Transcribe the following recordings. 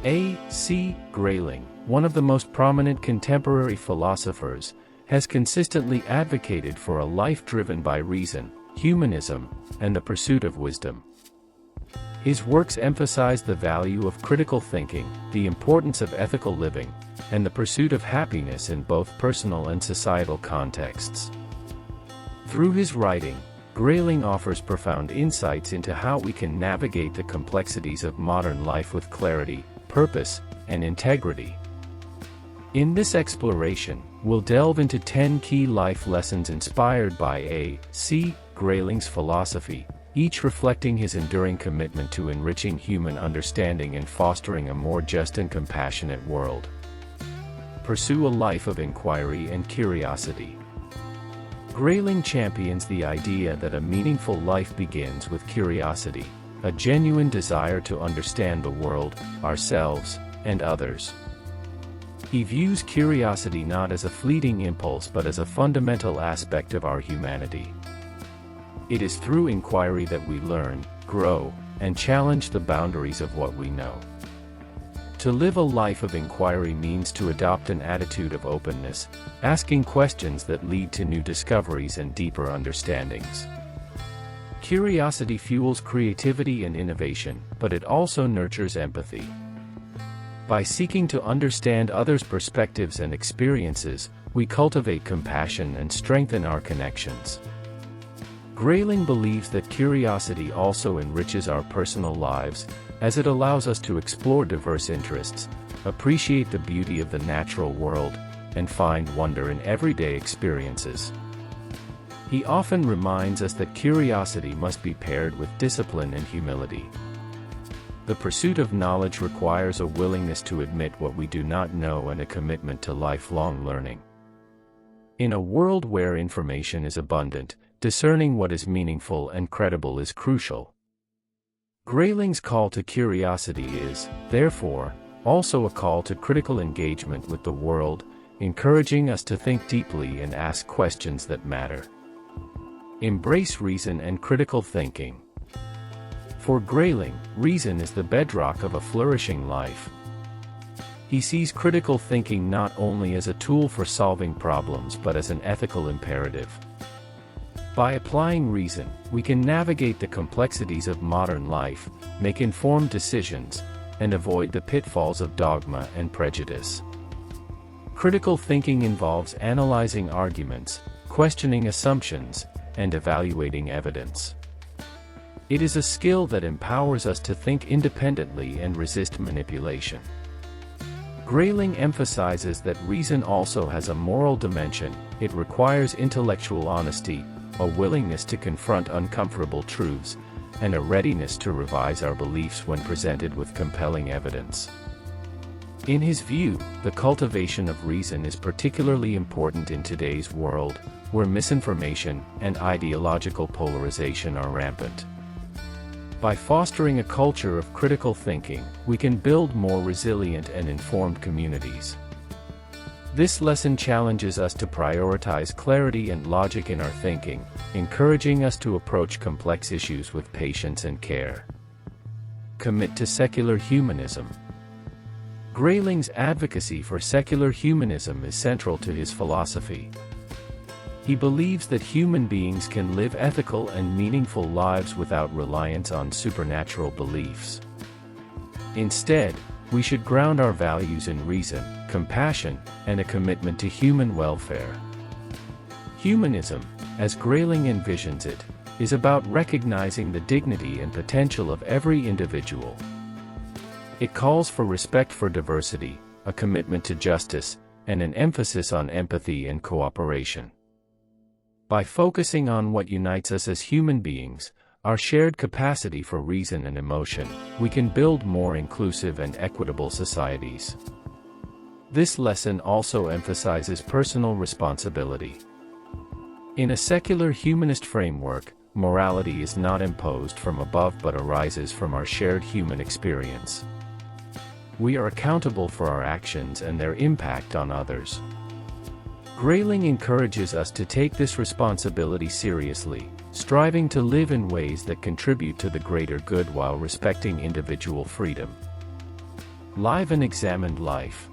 A.C. Grayling, one of the most prominent contemporary philosophers, has consistently advocated for a life driven by reason, humanism, and the pursuit of wisdom. His works emphasize the value of critical thinking, the importance of ethical living, and the pursuit of happiness in both personal and societal contexts. Through his writing, Grayling offers profound insights into how we can navigate the complexities of modern life with clarity, purpose, and integrity. In this exploration, we'll delve into 10 key life lessons inspired by A.C. Grayling's philosophy, each reflecting his enduring commitment to enriching human understanding and fostering a more just and compassionate world. Pursue a life of inquiry and curiosity. Grayling champions the idea that a meaningful life begins with curiosity, a genuine desire to understand the world, ourselves, and others. He views curiosity not as a fleeting impulse but as a fundamental aspect of our humanity. It is through inquiry that we learn, grow, and challenge the boundaries of what we know. To live a life of inquiry means to adopt an attitude of openness, asking questions that lead to new discoveries and deeper understandings. Curiosity fuels creativity and innovation, but it also nurtures empathy. By seeking to understand others' perspectives and experiences, we cultivate compassion and strengthen our connections. Grayling believes that curiosity also enriches our personal lives, as it allows us to explore diverse interests, appreciate the beauty of the natural world, and find wonder in everyday experiences. He often reminds us that curiosity must be paired with discipline and humility. The pursuit of knowledge requires a willingness to admit what we do not know and a commitment to lifelong learning. In a world where information is abundant, discerning what is meaningful and credible is crucial. Grayling's call to curiosity is, therefore, also a call to critical engagement with the world, encouraging us to think deeply and ask questions that matter. Embrace reason and critical thinking. For Grayling, reason is the bedrock of a flourishing life. He sees critical thinking not only as a tool for solving problems but as an ethical imperative. By applying reason, we can navigate the complexities of modern life, make informed decisions, and avoid the pitfalls of dogma and prejudice. Critical thinking involves analyzing arguments, questioning assumptions, and evaluating evidence. It is a skill that empowers us to think independently and resist manipulation. Grayling emphasizes that reason also has a moral dimension. It requires intellectual honesty, a willingness to confront uncomfortable truths, and a readiness to revise our beliefs when presented with compelling evidence. In his view, the cultivation of reason is particularly important in today's world, where misinformation and ideological polarization are rampant. By fostering a culture of critical thinking, we can build more resilient and informed communities. This lesson challenges us to prioritize clarity and logic in our thinking, encouraging us to approach complex issues with patience and care. Commit to secular humanism. Grayling's advocacy for secular humanism is central to his philosophy. He believes that human beings can live ethical and meaningful lives without reliance on supernatural beliefs. Instead, we should ground our values in reason, compassion, and a commitment to human welfare. Humanism, as Grayling envisions it, is about recognizing the dignity and potential of every individual. It calls for respect for diversity, a commitment to justice, and an emphasis on empathy and cooperation. By focusing on what unites us as human beings, our shared capacity for reason and emotion, we can build more inclusive and equitable societies. This lesson also emphasizes personal responsibility. In a secular humanist framework, morality is not imposed from above but arises from our shared human experience. We are accountable for our actions and their impact on others. Grayling encourages us to take this responsibility seriously, striving to live in ways that contribute to the greater good while respecting individual freedom. Live an examined life.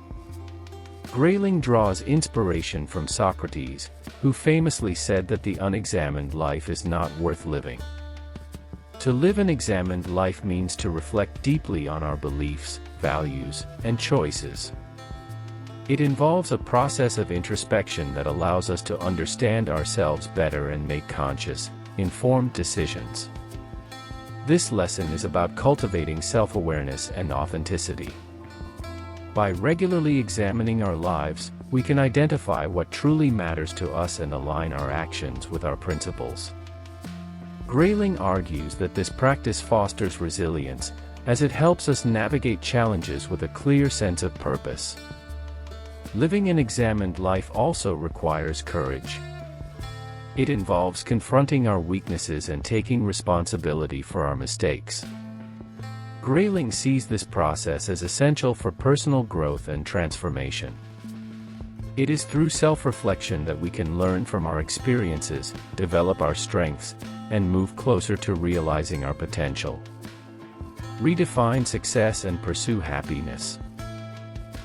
Grayling draws inspiration from Socrates, who famously said that the unexamined life is not worth living. To live an examined life means to reflect deeply on our beliefs, values, and choices. It involves a process of introspection that allows us to understand ourselves better and make conscious, informed decisions. This lesson is about cultivating self-awareness and authenticity. By regularly examining our lives, we can identify what truly matters to us and align our actions with our principles. Grayling argues that this practice fosters resilience, as it helps us navigate challenges with a clear sense of purpose. Living an examined life also requires courage. It involves confronting our weaknesses and taking responsibility for our mistakes. Grayling sees this process as essential for personal growth and transformation. It is through self-reflection that we can learn from our experiences, develop our strengths, and move closer to realizing our potential. Redefine success and pursue happiness.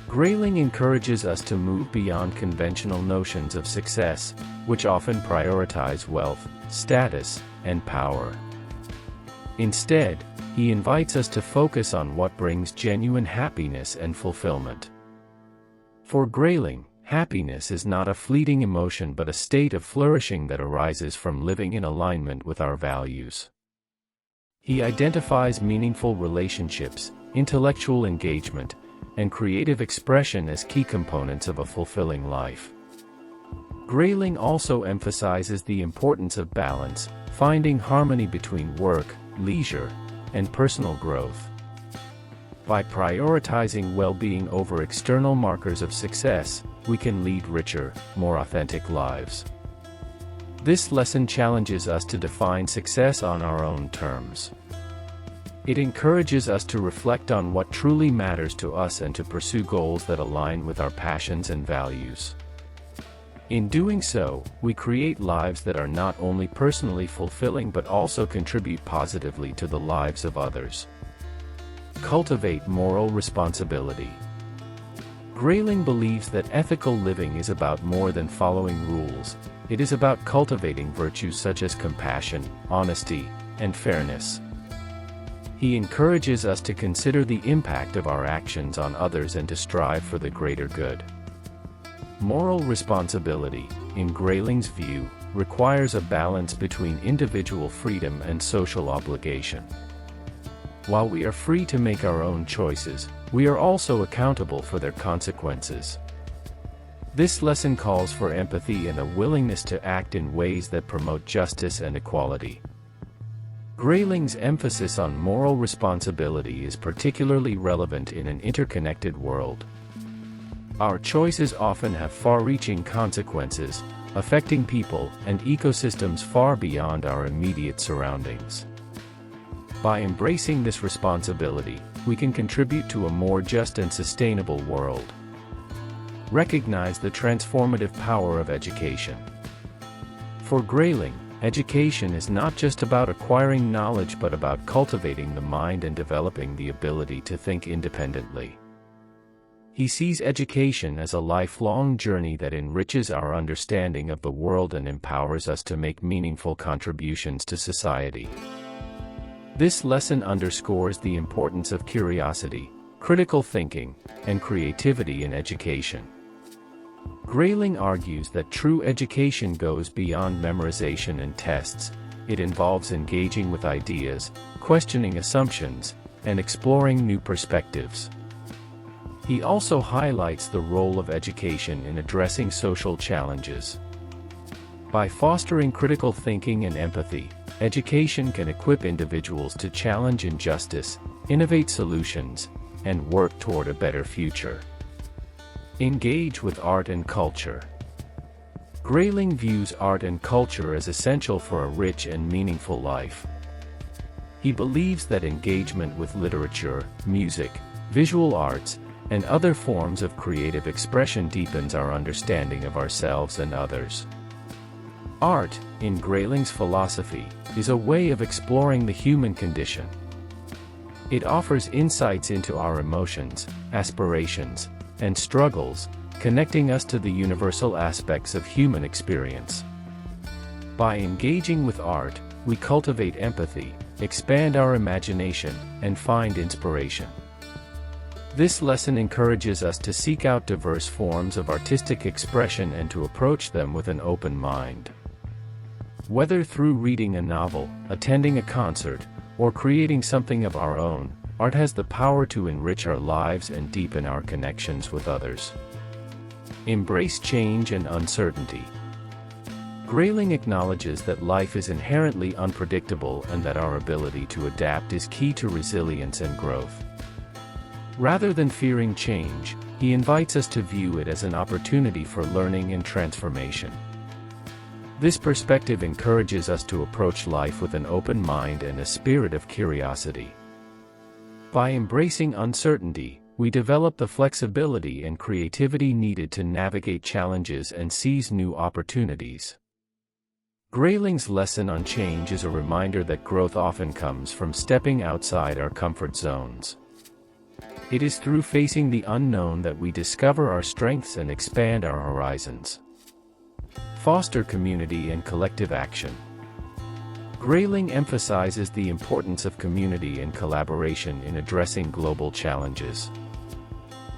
Grayling encourages us to move beyond conventional notions of success, which often prioritize wealth, status, and power. Instead, he invites us to focus on what brings genuine happiness and fulfillment. For Grayling, happiness is not a fleeting emotion but a state of flourishing that arises from living in alignment with our values. He identifies meaningful relationships, intellectual engagement, and creative expression as key components of a fulfilling life. Grayling also emphasizes the importance of balance, finding harmony between work, leisure, and personal growth. By prioritizing well-being over external markers of success, we can lead richer, more authentic lives. This lesson challenges us to define success on our own terms. It encourages us to reflect on what truly matters to us and to pursue goals that align with our passions and values. In doing so, we create lives that are not only personally fulfilling but also contribute positively to the lives of others. Cultivate moral responsibility. Grayling believes that ethical living is about more than following rules. It is about cultivating virtues such as compassion, honesty, and fairness. He encourages us to consider the impact of our actions on others and to strive for the greater good. Moral responsibility, in Grayling's view, requires a balance between individual freedom and social obligation. While we are free to make our own choices, we are also accountable for their consequences. This lesson calls for empathy and a willingness to act in ways that promote justice and equality. Grayling's emphasis on moral responsibility is particularly relevant in an interconnected world. Our choices often have far-reaching consequences, affecting people and ecosystems far beyond our immediate surroundings. By embracing this responsibility, we can contribute to a more just and sustainable world. Recognize the transformative power of education. For Grayling, education is not just about acquiring knowledge but about cultivating the mind and developing the ability to think independently. He sees education as a lifelong journey that enriches our understanding of the world and empowers us to make meaningful contributions to society. This lesson underscores the importance of curiosity, critical thinking, and creativity in education. Grayling argues that true education goes beyond memorization and tests. It involves engaging with ideas, questioning assumptions, and exploring new perspectives. He also highlights the role of education in addressing social challenges. By fostering critical thinking and empathy, education can equip individuals to challenge injustice, innovate solutions, and work toward a better future. Engage with art and culture. Grayling views art and culture as essential for a rich and meaningful life. He believes that engagement with literature, music, visual arts, and other forms of creative expression deepens our understanding of ourselves and others. Art, in Grayling's philosophy, is a way of exploring the human condition. It offers insights into our emotions, aspirations, and struggles, connecting us to the universal aspects of human experience. By engaging with art, we cultivate empathy, expand our imagination, and find inspiration. This lesson encourages us to seek out diverse forms of artistic expression and to approach them with an open mind. Whether through reading a novel, attending a concert, or creating something of our own, art has the power to enrich our lives and deepen our connections with others. Embrace change and uncertainty. Grayling acknowledges that life is inherently unpredictable and that our ability to adapt is key to resilience and growth. Rather than fearing change, he invites us to view it as an opportunity for learning and transformation. This perspective encourages us to approach life with an open mind and a spirit of curiosity. By embracing uncertainty, we develop the flexibility and creativity needed to navigate challenges and seize new opportunities. Grayling's lesson on change is a reminder that growth often comes from stepping outside our comfort zones. It is through facing the unknown that we discover our strengths and expand our horizons. Foster community and collective action. Grayling emphasizes the importance of community and collaboration in addressing global challenges.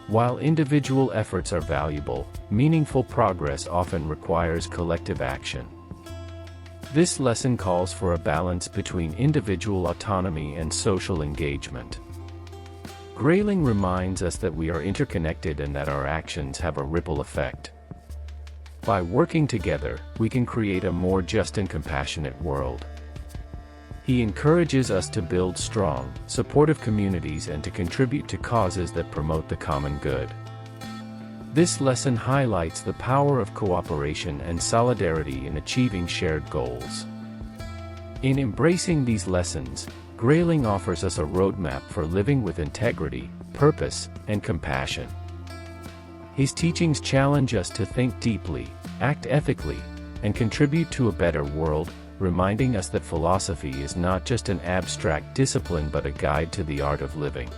While individual efforts are valuable, meaningful progress often requires collective action. This lesson calls for a balance between individual autonomy and social engagement. Grayling reminds us that we are interconnected and that our actions have a ripple effect. By working together, we can create a more just and compassionate world. He encourages us to build strong, supportive communities and to contribute to causes that promote the common good. This lesson highlights the power of cooperation and solidarity in achieving shared goals. In embracing these lessons, Grayling offers us a roadmap for living with integrity, purpose, and compassion. His teachings challenge us to think deeply, act ethically, and contribute to a better world, reminding us that philosophy is not just an abstract discipline but a guide to the art of living.